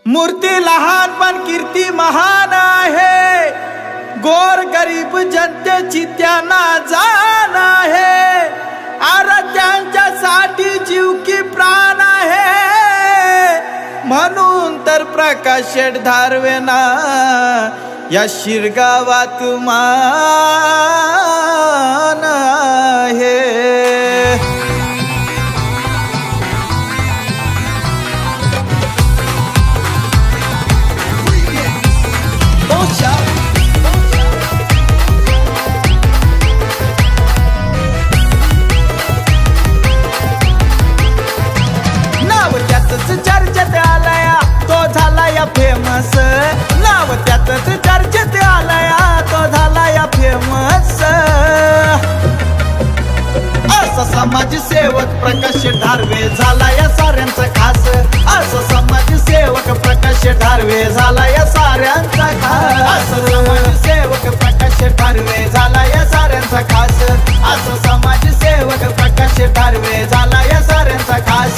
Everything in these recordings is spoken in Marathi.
मूर्ती लहान पण कीर्ती महान आहे, गोर गरीब जनतेची त्यांना जाण आहे, अरे त्यांच्यासाठी जीव की प्राण आहे, म्हणून तर प्रकाश शेठ धारवेना या शिरगावात मान आहे। चर्चेत आलाया तो झाला या फेमस, नाव त्यातच चर्चेत आलाया तो झाला या फेमस। असा समाजसेवक प्रकाश धारवे झाला या साऱ्यांचा खास, असा समाजसेवक प्रकाश धारवे झाला या साऱ्यांचा खास, असा समाजसेवक प्रकाश धारवे झाला या साऱ्यांचा खास, असा समाजसेवक प्रकाश धारवे झाला या साऱ्यांचा खास।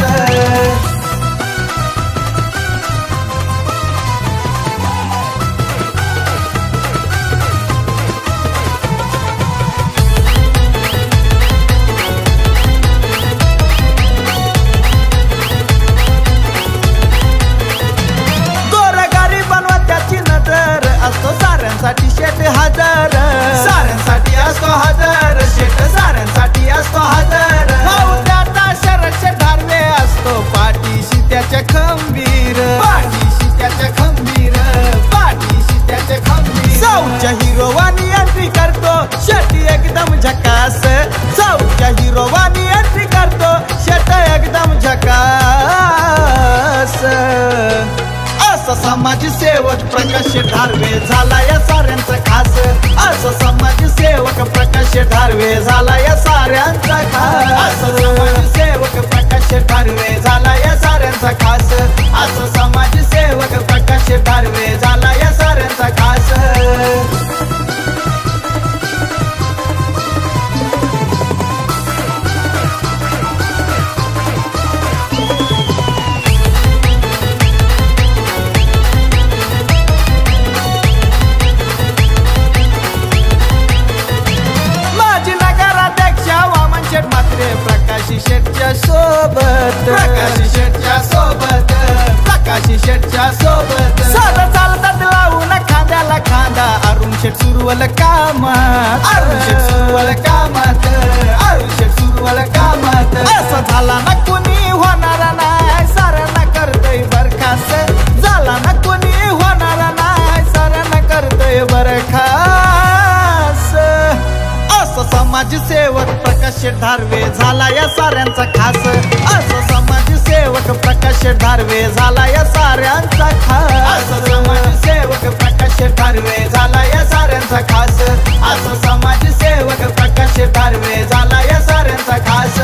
साऱ्यांसाठी शेठ हजर, साऱ्यांसाठी असतो हजर, शेठ साऱ्यांसाठी असतो हजर। त्याचा शरद शेठ धारवे असतो पाठीशी त्याच्या खंबीर, पाठीशी त्याच्या खंबीर, पाठीशी त्याच्या खंबीर। साऊच्या हिरोवानी एंट्री करतो शेठ एकदम झकास, साऊच्या हिरोवानी एंट्री करतो शेठ एकदम झकास। असा समाजसेवक प्रकाश धारवे झाला या साऱ्यांचा खास, असा समाजसेवक प्रकाश धारवे झाला या साऱ्यांचा खास, असा समाजसेवक प्रकाश धारवे झाला या साऱ्यांचा खास, असा समाजसेवक प्रकाश धारवे झाला या साऱ्यांचा खास। प्रकाशी शेठच्या सोबत, प्रकाशी शेठच्या सोबत, प्रकाशी शेठच्या सोबत, साधा चालतात लावून खांद्याला खांदा, अरुण शेठ सुरवल कामात, अरुण शेठ सुरवल कामात, अरुण शेठ सुरवल कामात। असं झाला ना कोणी होणार नाही, साऱ्यांना करतोय बरखास, झाला ना कोणी होणार नाही, साऱ्यांना करतोय बरखास। असा समाजसेवक प्रकाश धारवे झाला या साऱ्यांचा खास, असा समाजसेवक प्रकाश धारवे झाला या साऱ्यांचा खास, असा समाजसेवक प्रकाश धारवे झाला या साऱ्यांचा खास, असा समाजसेवक प्रकाश धारवे झाला या साऱ्यांचा खास।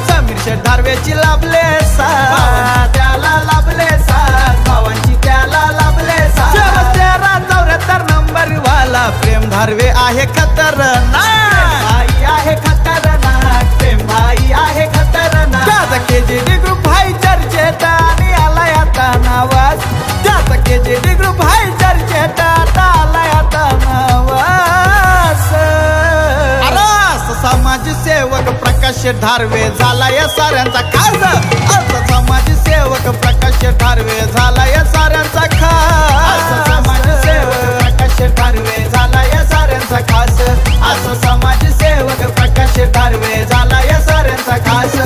समीर शेठ धारवेची लाभले साथ, त्याला लाभले साथ, भावांची त्याला लाभले साथ। 74 नंबर वाला प्रेम धारवे आहे खतरनाक, भाई आहे खतरनाक, प्रेम भाई आहे खतरनाक। त्याचा KJD ग्रुप भाई चर्चेत आणि आलाय आता नावाज, त्याचा KJD ग्रुप भाई चर्चेत आलाय आता नावाज। समाजसेवक प्रकाश धारवे झाला या साऱ्यांचा खास, असा समाजसेवक प्रकाश धारवे झाला या साऱ्यांचा खास, असा समाजसेवक प्रकाश धारवे झाला या साऱ्यांचा खास, असा समाजसेवक प्रकाश धारवे झाला या साऱ्यांचा खास।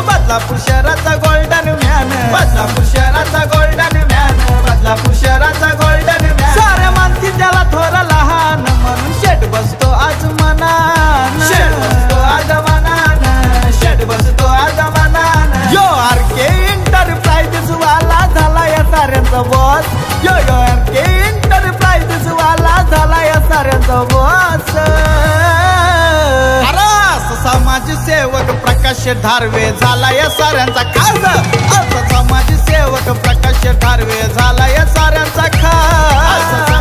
बदलापूर शहराचा गोल्डन मॅन, बदलापूर शहराचा गोल्डन मॅन, बदलापूर शहराचा गोल्डन मॅन। सारे मानती त्याला थोरा लहान समाजसेवक प्रकाश धारवे झाला या साऱ्यांचा खास। समाजसेवक प्रकाश धारवे झाला या साऱ्यांचा खास।